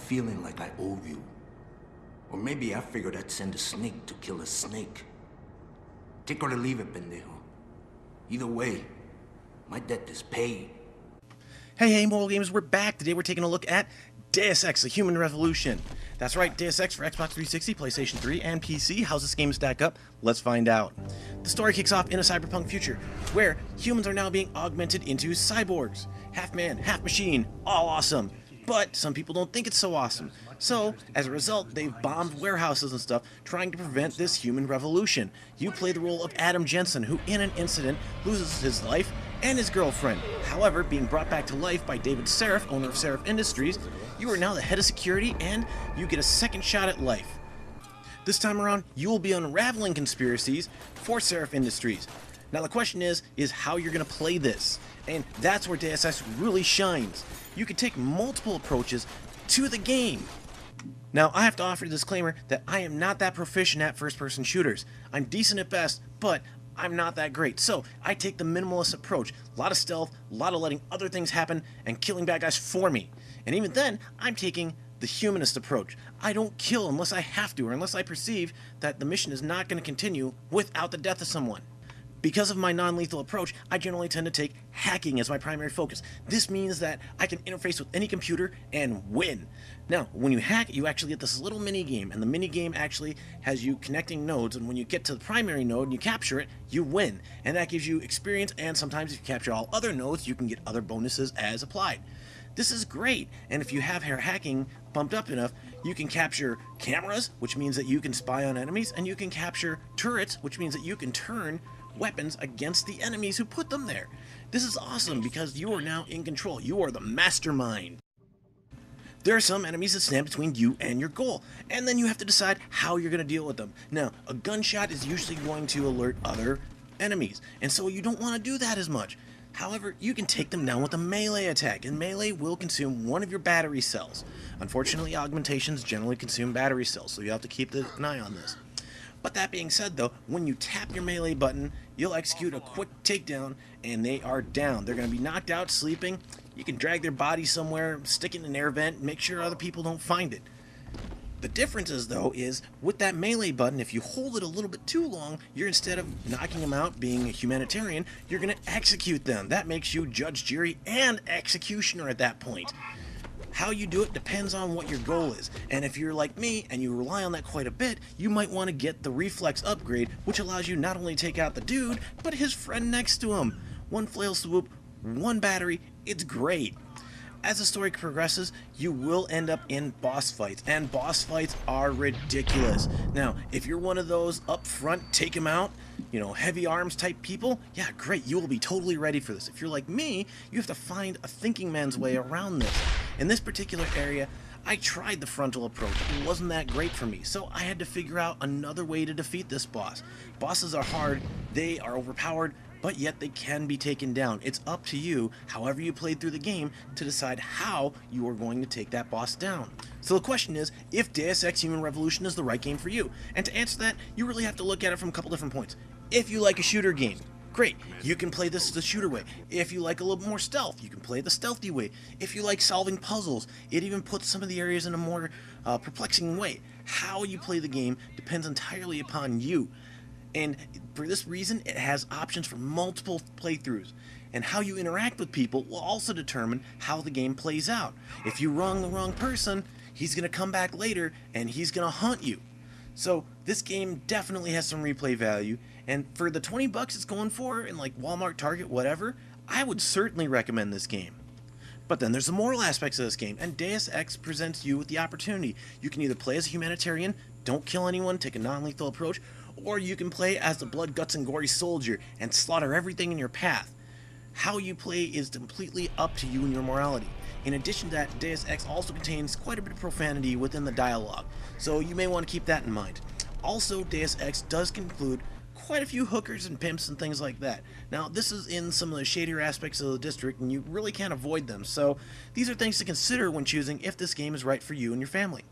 feeling like I owe you. Or maybe I figured I'd send a snake to kill a snake. Take or leave it, pendejo. Either way, my debt is paid. Hey, Moral Gamers, we're back. Today we're taking a look at Deus Ex, The Human Revolution. That's right, Deus Ex for Xbox 360, PlayStation 3, and PC. How's this game stack up? Let's find out. The story kicks off in a cyberpunk future, where humans are now being augmented into cyborgs. Half man, half machine, all awesome. But some people don't think it's so awesome. So, as a result, they've bombed warehouses and stuff, trying to prevent this human revolution. You play the role of Adam Jensen, who in an incident loses his life and his girlfriend. However, being brought back to life by David Seraph, owner of Seraph Industries, you are now the head of security and you get a second shot at life. This time around, you will be unraveling conspiracies for Seraph Industries. Now the question is how you're going to play this. And that's where Deus Ex really shines. You can take multiple approaches to the game. Now, I have to offer a disclaimer that I am not that proficient at first-person shooters. I'm decent at best, but I'm not that great. So, I take the minimalist approach. A lot of stealth, a lot of letting other things happen, and killing bad guys for me. And even then, I'm taking the humanist approach. I don't kill unless I have to, or unless I perceive that the mission is not going to continue without the death of someone. Because of my non-lethal approach, I generally tend to take hacking as my primary focus. This means that I can interface with any computer and win. Now, when you hack, you actually get this little mini-game, and the mini-game actually has you connecting nodes, and when you get to the primary node and you capture it, you win. And that gives you experience, and sometimes if you capture all other nodes, you can get other bonuses as applied. This is great, and if you have hair hacking bumped up enough, you can capture cameras, which means that you can spy on enemies, and you can capture turrets, which means that you can turn weapons against the enemies who put them there. This is awesome because you are now in control. You are the mastermind. There are some enemies that stand between you and your goal, and then you have to decide how you're going to deal with them. Now, a gunshot is usually going to alert other enemies, and so you don't want to do that as much. However, you can take them down with a melee attack, and melee will consume one of your battery cells. Unfortunately, augmentations generally consume battery cells, so you have to keep an eye on this. But that being said though, when you tap your melee button, you'll execute a quick takedown and they are down. They're going to be knocked out, sleeping. You can drag their body somewhere, stick it in an air vent, make sure other people don't find it. The difference is though, is with that melee button, if you hold it a little bit too long, you're instead of knocking them out, being a humanitarian, you're going to execute them. That makes you judge, jury, and executioner at that point. How you do it depends on what your goal is, and if you're like me and you rely on that quite a bit, you might want to get the reflex upgrade, which allows you not only to take out the dude, but his friend next to him. One flail swoop, one battery, it's great. As the story progresses, you will end up in boss fights, and boss fights are ridiculous. Now, if you're one of those up front, take him out, you know, heavy arms type people, yeah, great, you will be totally ready for this. If you're like me, you have to find a thinking man's way around this. In this particular area, I tried the frontal approach. It wasn't that great for me, so I had to figure out another way to defeat this boss. Bosses are hard, they are overpowered, but yet they can be taken down. It's up to you, however you played through the game, to decide how you are going to take that boss down. So the question is, if Deus Ex Human Revolution is the right game for you? And to answer that, you really have to look at it from a couple different points. If you like a shooter game, great, you can play this the shooter way. If you like a little more stealth, you can play the stealthy way. If you like solving puzzles, it even puts some of the areas in a more perplexing way. How you play the game depends entirely upon you. And for this reason, it has options for multiple playthroughs. And how you interact with people will also determine how the game plays out. If you wrong the wrong person, he's going to come back later and he's going to haunt you. So this game definitely has some replay value, and for the 20 bucks it's going for in like Walmart, Target, whatever, I would certainly recommend this game. But then there's the moral aspects of this game, and Deus Ex presents you with the opportunity. You can either play as a humanitarian, don't kill anyone, take a non-lethal approach, or you can play as the blood, guts, and gory soldier and slaughter everything in your path. How you play is completely up to you and your morality. In addition to that, Deus Ex also contains quite a bit of profanity within the dialogue, so you may want to keep that in mind. Also, Deus Ex does include quite a few hookers and pimps and things like that. Now, this is in some of the shadier aspects of the district, and you really can't avoid them, so these are things to consider when choosing if this game is right for you and your family.